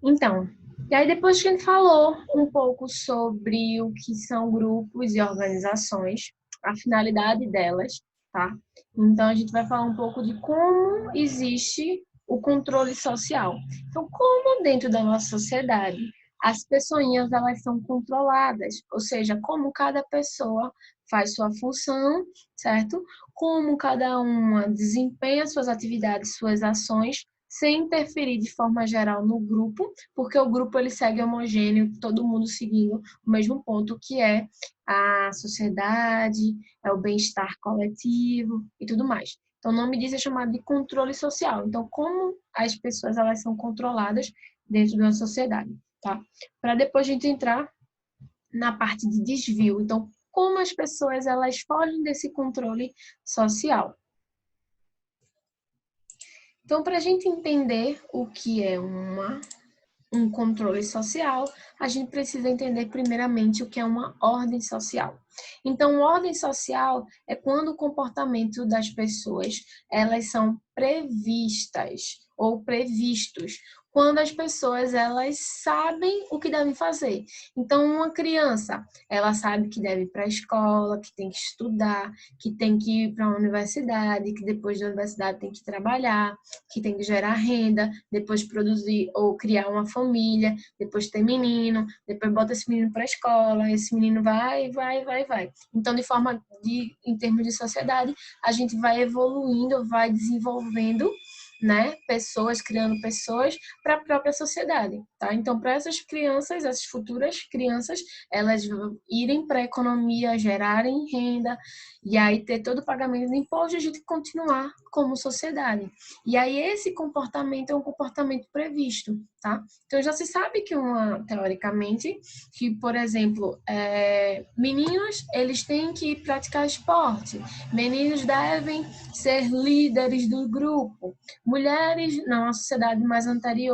Então, e aí depois que a gente falou um pouco sobre o que são grupos e organizações, a finalidade delas, tá? Então a gente vai falar um pouco de como existe o controle social. Então, como dentro da nossa sociedade as pessoinhas elas são controladas, ou seja, como cada pessoa faz sua função, certo? Como cada uma desempenha suas atividades, suas ações, sem interferir de forma geral no grupo, porque o grupo ele segue homogêneo, todo mundo seguindo o mesmo ponto, que é a sociedade, é o bem-estar coletivo e tudo mais. Então, o nome disso é chamado de controle social. Então, como as pessoas elas são controladas dentro de uma sociedade, tá? Para depois a gente entrar na parte de desvio. Então, como as pessoas elas fogem desse controle social. Então, para a gente entender o que é um controle social, a gente precisa entender primeiramente o que é uma ordem social. Então, ordem social é quando o comportamento das pessoas, elas são previstas ou previstos, quando as pessoas elas sabem o que devem fazer. Então, uma criança, ela sabe que deve ir para a escola, que tem que estudar, que tem que ir para a universidade, que depois da universidade tem que trabalhar, que tem que gerar renda, depois produzir ou criar uma família, depois ter menino, depois bota esse menino para a escola, esse menino vai, vai, vai, vai. Então, em termos de sociedade, a gente vai evoluindo, vai desenvolvendo, né, pessoas, criando pessoas para a própria sociedade, tá? Então, para essas crianças, essas futuras crianças, elas irem para a economia, gerarem renda, e aí ter todo o pagamento de imposto e a gente continuar como sociedade. E aí esse comportamento é um comportamento previsto, tá? Então já se sabe que teoricamente, que por exemplo, meninos eles têm que praticar esporte, meninos devem ser líderes do grupo, mulheres na sociedade mais anterior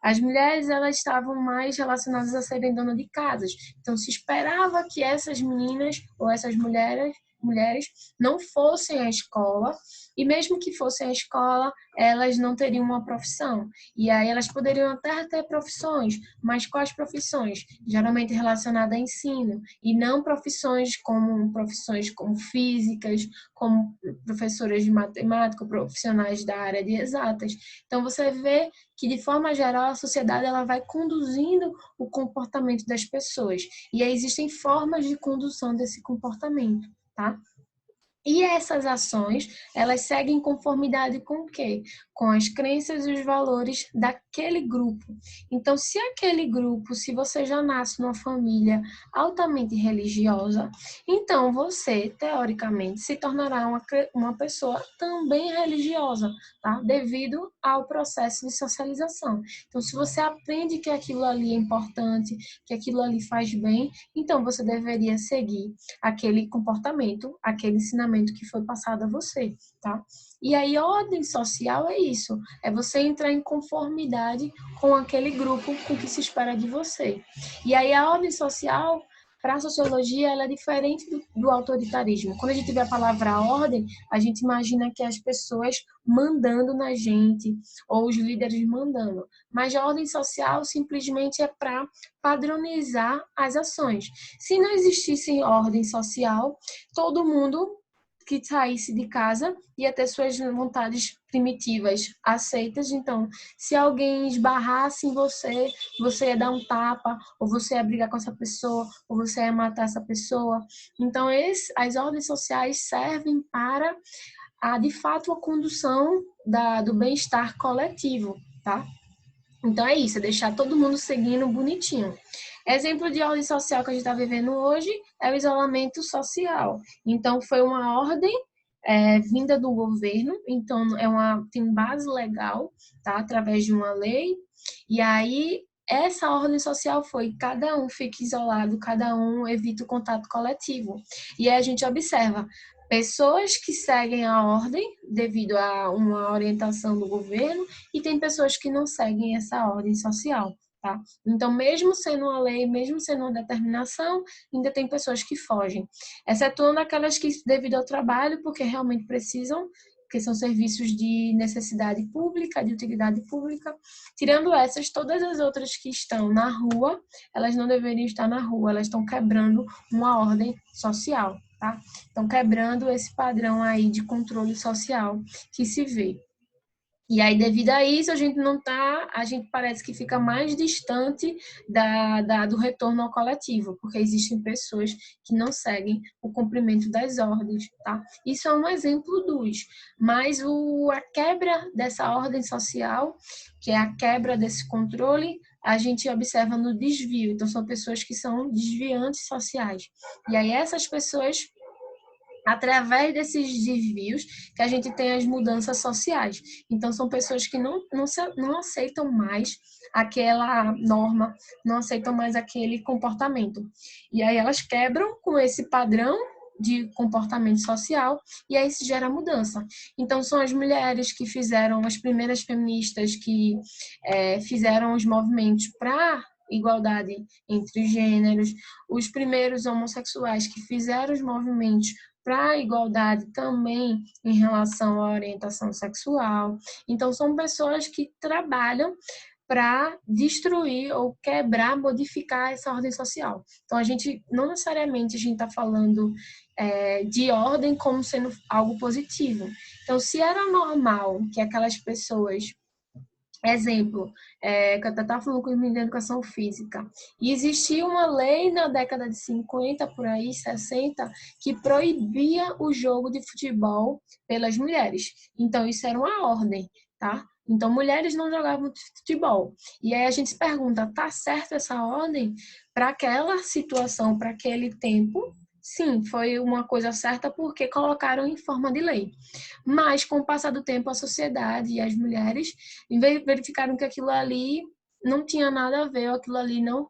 as mulheres elas estavam mais relacionadas a serem donas de casas. Então se esperava que essas meninas ou essas mulheres não fossem à escola e mesmo que fossem à escola, elas não teriam uma profissão. E aí elas poderiam até ter profissões, mas quais profissões? Geralmente relacionadas a ensino e não profissões como físicas, como professoras de matemática, profissionais da área de exatas. Então você vê que de forma geral a sociedade ela vai conduzindo o comportamento das pessoas e aí existem formas de condução desse comportamento, tá? E essas ações, elas seguem em conformidade com o quê? Com as crenças e os valores daquele grupo. Então, se você já nasce numa família altamente religiosa, então você, teoricamente, se tornará uma pessoa também religiosa, tá? Devido ao processo de socialização. Então, se você aprende que aquilo ali é importante, que aquilo ali faz bem, então você deveria seguir aquele comportamento, aquele ensinamento que foi passado a você, tá? E aí, ordem social é isso, é você entrar em conformidade com aquele grupo, com o que se espera de você. E aí, a ordem social, para a sociologia, ela é diferente do autoritarismo. Quando a gente vê a palavra ordem, a gente imagina que as pessoas mandando na gente, ou os líderes mandando. Mas a ordem social simplesmente é para padronizar as ações. Se não existisse ordem social, todo mundo que saísse de casa ia ter suas vontades primitivas aceitas. Então, se alguém esbarrasse em você, você ia dar um tapa, ou você ia brigar com essa pessoa, ou você ia matar essa pessoa. Então, as ordens sociais servem para, de fato, a condução do bem-estar coletivo, tá? Então é isso, é deixar todo mundo seguindo bonitinho. Exemplo de ordem social que a gente está vivendo hoje é o isolamento social. Então foi uma ordem vinda do governo, então tem base legal, tá? Através de uma lei. E aí essa ordem social foi cada um fica isolado, cada um evita o contato coletivo. E aí a gente observa pessoas que seguem a ordem devido a uma orientação do governo e tem pessoas que não seguem essa ordem social, tá? Então, mesmo sendo uma lei, mesmo sendo uma determinação, ainda tem pessoas que fogem, excetuando aquelas que, devido ao trabalho, porque realmente precisam, que são serviços de necessidade pública, de utilidade pública. Tirando essas, todas as outras que estão na rua, elas não deveriam estar na rua, elas estão quebrando uma ordem social, tá? Estão quebrando esse padrão aí de controle social que se vê. E aí, devido a isso, a gente parece que fica mais distante do retorno ao coletivo, porque existem pessoas que não seguem o cumprimento das ordens, tá? Isso é um exemplo mas a quebra dessa ordem social, que é a quebra desse controle, a gente observa no desvio. Então, são pessoas que são desviantes sociais. E aí, essas pessoas, através desses desvios, que a gente tem as mudanças sociais. Então, são pessoas que não aceitam mais aquela norma, não aceitam mais aquele comportamento. E aí elas quebram com esse padrão de comportamento social e aí se gera mudança. Então, são as mulheres que fizeram, as primeiras feministas que fizeram os movimentos para igualdade entre gêneros, os primeiros homossexuais que fizeram os movimentos para a igualdade também em relação à orientação sexual. Então, são pessoas que trabalham para destruir ou quebrar, modificar essa ordem social. Então, não necessariamente a gente está falando de ordem como sendo algo positivo. Então, se era normal que aquelas pessoas, exemplo, que eu até estava falando com o menino de educação física, e existia uma lei na década de 50, por aí, 60, que proibia o jogo de futebol pelas mulheres. Então, isso era uma ordem, tá? Então, mulheres não jogavam futebol. E aí a gente se pergunta, tá certo essa ordem para aquela situação, para aquele tempo? Sim, foi uma coisa certa porque colocaram em forma de lei. Mas, com o passar do tempo, a sociedade e as mulheres verificaram que aquilo ali não tinha nada a ver, aquilo ali não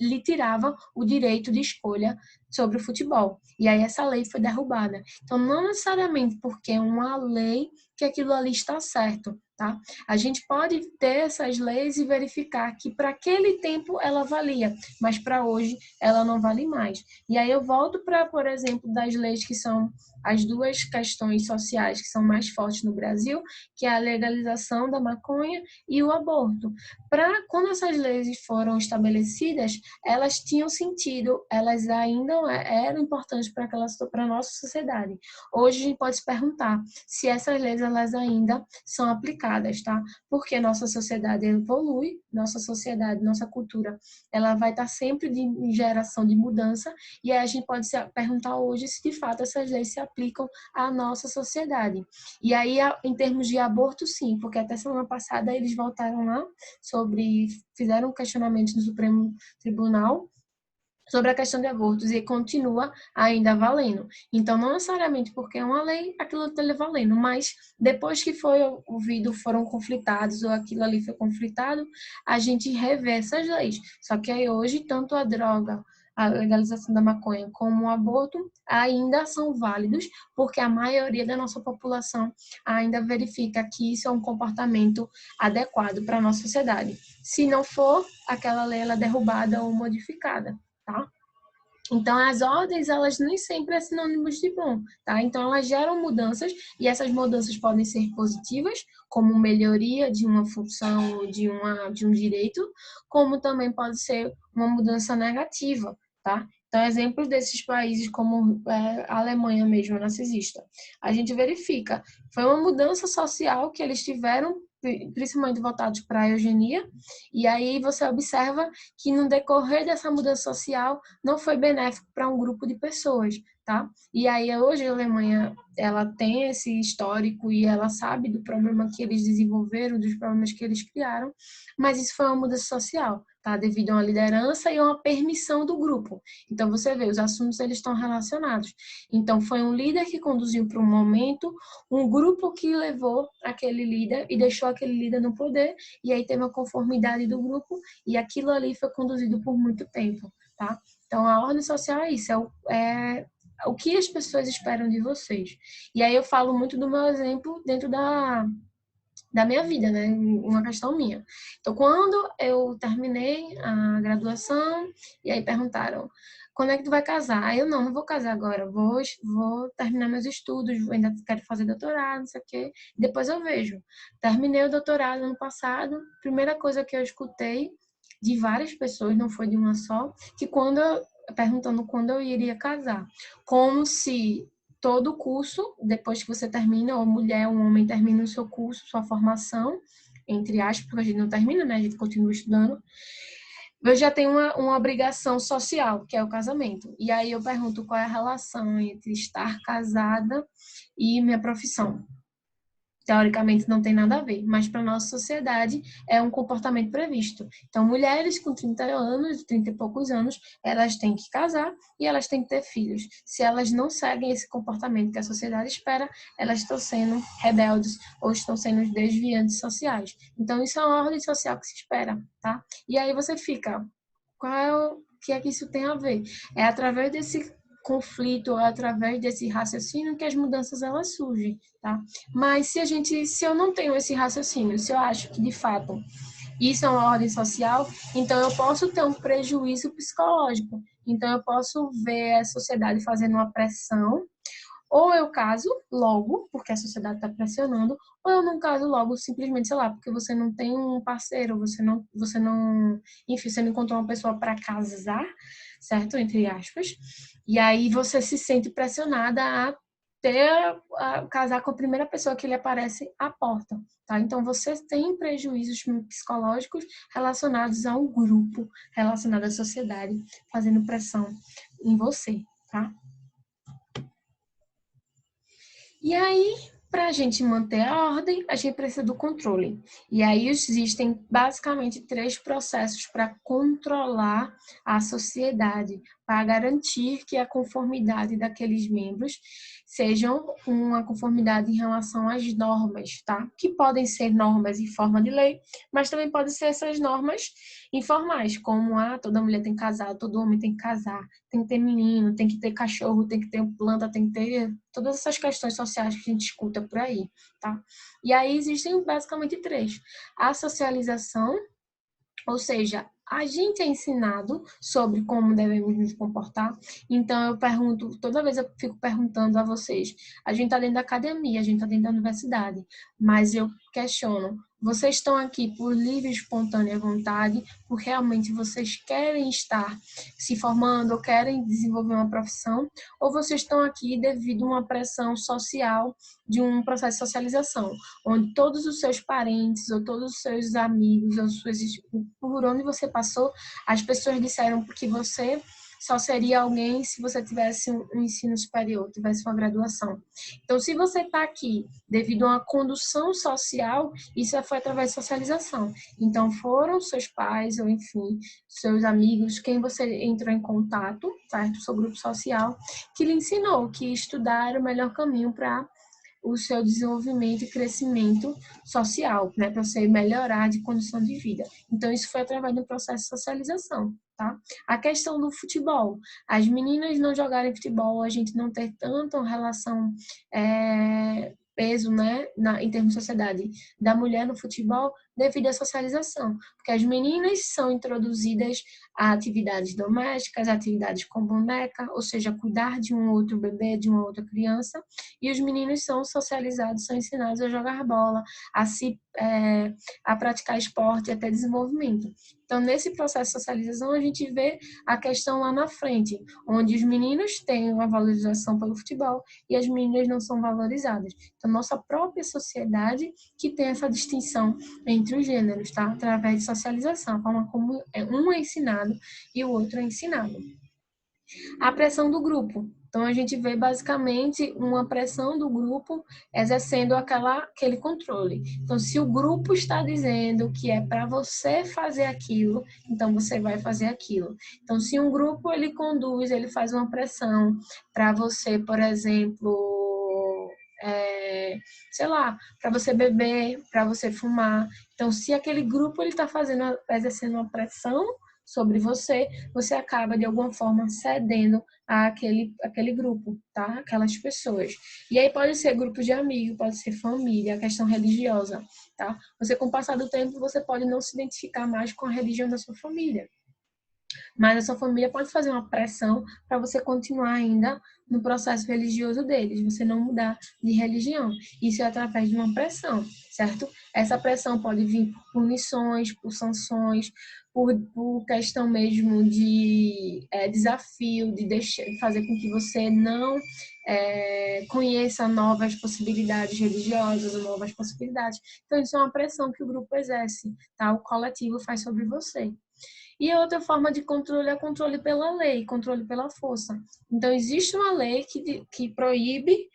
lhe tirava o direito de escolha sobre o futebol. E aí essa lei foi derrubada. Então, não necessariamente porque é uma lei que aquilo ali está certo, tá? A gente pode ter essas leis e verificar que para aquele tempo ela valia, mas para hoje ela não vale mais. E aí eu volto para, por exemplo, das leis que são as duas questões sociais que são mais fortes no Brasil, que é a legalização da maconha e o aborto. Quando essas leis foram estabelecidas, elas tinham sentido, elas ainda eram importantes para a nossa sociedade. Hoje a gente pode se perguntar se essas leis elas ainda são aplicadas, tá? Porque nossa sociedade evolui, nossa sociedade, nossa cultura, ela vai estar sempre em geração de mudança, e aí a gente pode se perguntar hoje se de fato essas leis se aplicam à nossa sociedade. E aí, em termos de aborto, sim, porque até semana passada eles voltaram lá fizeram um questionamento no Supremo Tribunal sobre a questão de abortos e continua ainda valendo. Então, não necessariamente porque é uma lei, aquilo está valendo, mas depois que foi ouvido, foram conflitados ou aquilo ali foi conflitado, a gente revê essas leis. Só que aí hoje, tanto a droga, a legalização da maconha como o aborto ainda são válidos, porque a maioria da nossa população ainda verifica que isso é um comportamento adequado para a nossa sociedade. Se não for, aquela lei ela é derrubada ou modificada, tá? Então, as ordens, elas nem sempre são sinônimos de bom, tá? Então, elas geram mudanças e essas mudanças podem ser positivas, como melhoria de uma função, de um direito, como também pode ser uma mudança negativa, tá? Então, exemplo desses países como a Alemanha mesmo, narcisista. A gente verifica, foi uma mudança social que eles tiveram, principalmente voltados para a eugenia, e aí você observa que no decorrer dessa mudança social não foi benéfico para um grupo de pessoas, tá? E aí hoje a Alemanha, ela tem esse histórico e ela sabe do problema que eles desenvolveram, dos problemas que eles criaram, mas isso foi uma mudança social, tá? Devido a uma liderança e a uma permissão do grupo. Então você vê, os assuntos eles estão relacionados. Então foi um líder que conduziu para um momento, um grupo que levou aquele líder e deixou aquele líder no poder, e aí teve uma conformidade do grupo e aquilo ali foi conduzido por muito tempo, tá? Então, a ordem social é isso, é o que as pessoas esperam de vocês. E aí eu falo muito do meu exemplo dentro da minha vida, né? Uma questão minha. Então, quando eu terminei a graduação, e aí perguntaram, quando é que tu vai casar? Aí eu, não vou casar agora, vou terminar meus estudos, ainda quero fazer doutorado, não sei o quê, depois eu vejo. Terminei o doutorado ano passado, primeira coisa que eu escutei de várias pessoas, não foi de uma só, que perguntando quando eu iria casar, como se todo o curso, depois que você termina, ou mulher ou homem termina o seu curso, sua formação, entre aspas, porque a gente não termina, né? A gente continua estudando. Eu já tenho uma obrigação social, que é o casamento. E aí eu pergunto qual é a relação entre estar casada e minha profissão. Teoricamente não tem nada a ver, mas para nossa sociedade é um comportamento previsto. Então, mulheres com 30 anos, 30 e poucos anos, elas têm que casar e elas têm que ter filhos. Se elas não seguem esse comportamento que a sociedade espera, elas estão sendo rebeldes ou estão sendo desviantes sociais. Então, isso é uma ordem social que se espera, tá? E aí você fica, o que é que isso tem a ver? É através desse conflito, é através desse raciocínio que as mudanças elas surgem, tá? Mas se eu não tenho esse raciocínio, se eu acho que de fato isso é uma ordem social, então eu posso ter um prejuízo psicológico. Então eu posso ver a sociedade fazendo uma pressão, ou eu caso logo, porque a sociedade está pressionando, ou eu não caso logo simplesmente, sei lá, porque você não tem um parceiro, enfim, você não encontrou uma pessoa para casar, certo? Entre aspas. E aí você se sente pressionada a casar com a primeira pessoa que lhe aparece à porta, tá? Então você tem prejuízos psicológicos relacionados ao grupo, relacionado à sociedade, fazendo pressão em você, tá? E aí, para a gente manter a ordem, a gente precisa do controle. E aí existem basicamente 3 processos para controlar a sociedade, para garantir que a conformidade daqueles membros sejam uma conformidade em relação às normas, tá? Que podem ser normas em forma de lei, mas também podem ser essas normas informais, como toda mulher tem que casar, todo homem tem que casar, tem que ter menino, tem que ter cachorro, tem que ter planta, tem que ter todas essas questões sociais que a gente escuta por aí, tá? E aí existem basicamente 3. A socialização, ou seja, a gente é ensinado sobre como devemos nos comportar. Então, eu pergunto, toda vez eu fico perguntando a vocês, a gente está dentro da academia, a gente está dentro da universidade, mas eu questiono, vocês estão aqui por livre e espontânea vontade, porque realmente vocês querem estar se formando ou querem desenvolver uma profissão, ou vocês estão aqui devido a uma pressão social de um processo de socialização, onde todos os seus parentes ou todos os seus amigos, por onde você passou, as pessoas disseram que você só seria alguém se você tivesse um ensino superior, tivesse uma graduação. Então, se você está aqui devido a uma condução social, isso foi através de socialização. Então, foram seus pais, ou enfim, seus amigos, quem você entrou em contato, certo? Seu grupo social, que lhe ensinou que estudar era o melhor caminho para o seu desenvolvimento e crescimento social, né, para você melhorar de condição de vida. Então, isso foi através do processo de socialização, tá? A questão do futebol, as meninas não jogarem futebol, a gente não ter tanta relação, peso, né, em termos de sociedade, da mulher no futebol devido à socialização, porque as meninas são introduzidas a atividades domésticas, atividades com boneca, ou seja, cuidar de um outro bebê, de uma outra criança, e os meninos são socializados, são ensinados a jogar bola, a praticar esporte e até desenvolvimento. Então, nesse processo de socialização, a gente vê a questão lá na frente, onde os meninos têm uma valorização pelo futebol e as meninas não são valorizadas. Então, nossa própria sociedade que tem essa distinção entre os gêneros, tá? Através de socialização, a forma como um é ensinado e o outro é ensinado. A pressão do grupo. Então, a gente vê basicamente uma pressão do grupo exercendo aquele controle. Então, se o grupo está dizendo que é para você fazer aquilo, então você vai fazer aquilo. Então, se um grupo ele conduz, ele faz uma pressão para você, por exemplo, sei lá, para você beber, para você fumar. Então, se aquele grupo ele está exercendo uma pressão sobre você, você acaba de alguma forma cedendo àquele grupo, tá? Aquelas pessoas. E aí pode ser grupo de amigos, pode ser família, a questão religiosa, tá? Você, com o passar do tempo, você pode não se identificar mais com a religião da sua família. Mas a sua família pode fazer uma pressão para você continuar ainda no processo religioso deles, você não mudar de religião. Isso é através de uma pressão, certo? Essa pressão pode vir por punições, por sanções, por questão mesmo de desafio, de fazer com que você não conheça novas possibilidades religiosas, novas possibilidades. Então, isso é uma pressão que o grupo exerce, tá? O coletivo faz sobre você. E a outra forma de controle é controle pela lei, controle pela força. Então, existe uma lei que proíbe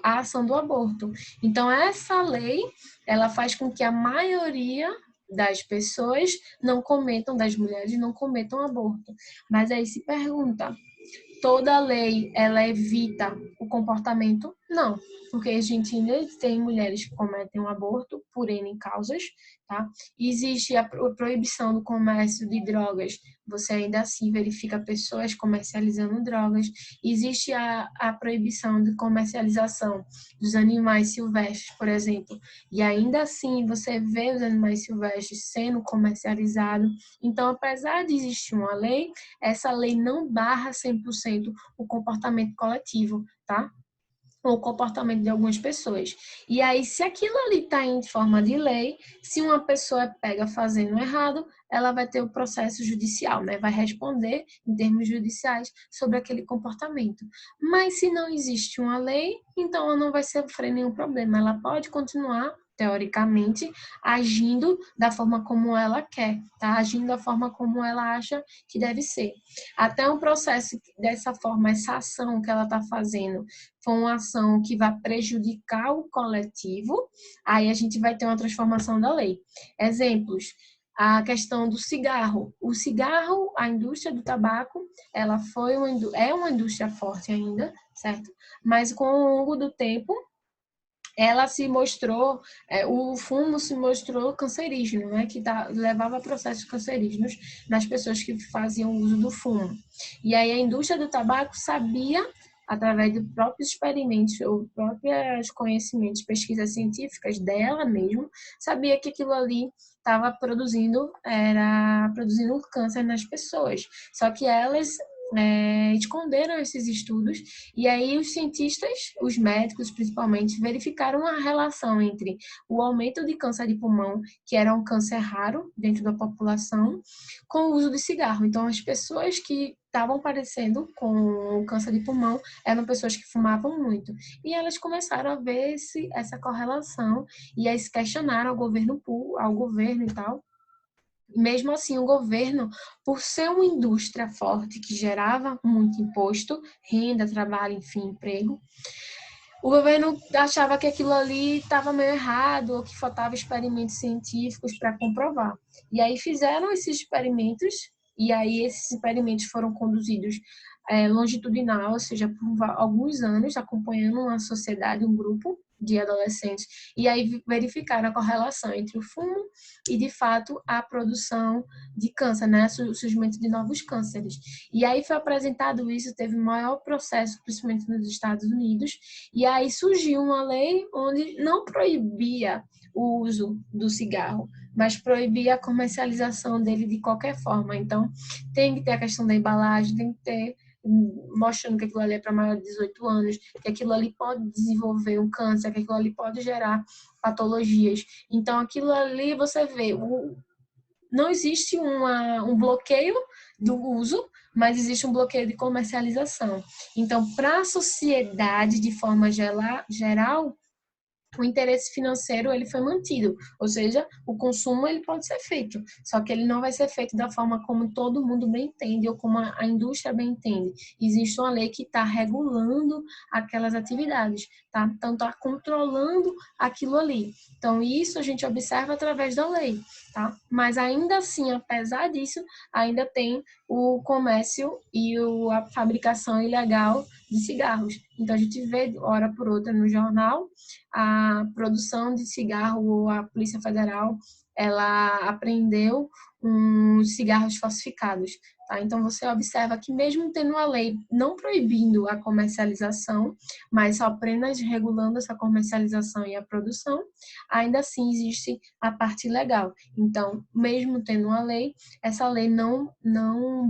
a ação do aborto. Então, essa lei, ela faz com que a maioria das pessoas não cometam, das mulheres não cometam aborto. Mas aí se pergunta, toda lei ela evita o comportamento? Não, porque a gente ainda tem mulheres que cometem um aborto por N causas, tá? Existe a proibição do comércio de drogas, você ainda assim verifica pessoas comercializando drogas. Existe a proibição de comercialização dos animais silvestres, por exemplo, e ainda assim você vê os animais silvestres sendo comercializados. Então, apesar de existir uma lei, essa lei não barra 100% o comportamento coletivo, tá? Ou o comportamento de algumas pessoas. E aí, se aquilo ali está em forma de lei, se uma pessoa pega fazendo errado, ela vai ter o processo judicial, né? Vai responder em termos judiciais sobre aquele comportamento. Mas se não existe uma lei, então ela não vai sofrer nenhum problema. Ela pode continuar teoricamente, agindo da forma como ela quer, tá? Agindo da forma como ela acha que deve ser. Até um processo dessa forma, essa ação que ela está fazendo, for uma ação que vai prejudicar o coletivo, aí a gente vai ter uma transformação da lei. Exemplos, a questão do cigarro. O cigarro, a indústria do tabaco, ela é uma indústria forte ainda, certo? Mas com o longo do tempo, ela se mostrou, o fumo se mostrou cancerígeno, né? Que levava a processos cancerígenos nas pessoas que faziam uso do fumo. E aí a indústria do tabaco sabia, através de próprios experimentos ou próprios conhecimentos, pesquisas científicas dela mesmo, sabia que aquilo ali estava era produzindo câncer nas pessoas. Só que elas esconderam esses estudos e aí os cientistas, os médicos principalmente, verificaram a relação entre o aumento de câncer de pulmão, que era um câncer raro dentro da população, com o uso de cigarro. Então, as pessoas que estavam padecendo com câncer de pulmão eram pessoas que fumavam muito. E elas começaram a ver essa correlação e aí se questionaram ao governo e tal. Mesmo assim, o governo, por ser uma indústria forte que gerava muito imposto, renda, trabalho, enfim, emprego, o governo achava que aquilo ali estava meio errado ou que faltava experimentos científicos para comprovar. E aí fizeram esses experimentos, e aí esses experimentos foram conduzidos longitudinal, ou seja, por alguns anos, acompanhando uma sociedade, um grupo de adolescentes, e aí verificaram a correlação entre o fumo e, de fato, a produção de câncer, né? O surgimento de novos cânceres. E aí foi apresentado isso, teve um maior processo, principalmente nos Estados Unidos, e aí surgiu uma lei onde não proibia o uso do cigarro, mas proibia a comercialização dele de qualquer forma. Então, tem que ter a questão da embalagem, tem que ter mostrando que aquilo ali é para maior de 18 anos, que aquilo ali pode desenvolver um câncer, que aquilo ali pode gerar patologias. Então, aquilo ali você vê, não existe um bloqueio do uso, mas existe um bloqueio de comercialização. Então, para a sociedade, de forma geral, o interesse financeiro ele foi mantido, ou seja, o consumo ele pode ser feito, só que ele não vai ser feito da forma como todo mundo bem entende ou como a indústria bem entende. Existe uma lei que está regulando aquelas atividades, tá? Então está controlando aquilo ali. Então isso a gente observa através da lei, tá? Mas ainda assim, apesar disso, ainda tem o comércio e a fabricação ilegal de cigarros. Então a gente vê hora por outra no jornal a produção de cigarro, a Polícia Federal, ela apreendeu uns cigarros falsificados, tá? Então, você observa que mesmo tendo a lei não proibindo a comercialização, mas só apenas regulando essa comercialização e a produção, ainda assim existe a parte legal. Então, mesmo tendo uma lei, essa lei não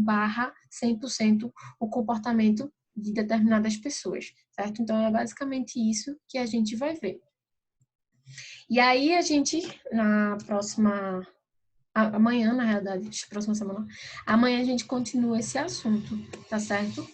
barra 100% o comportamento de determinadas pessoas, certo? Então, é basicamente isso que a gente vai ver. E aí, a gente, na próxima... Amanhã, na realidade, próxima semana, amanhã a gente continua esse assunto, tá certo?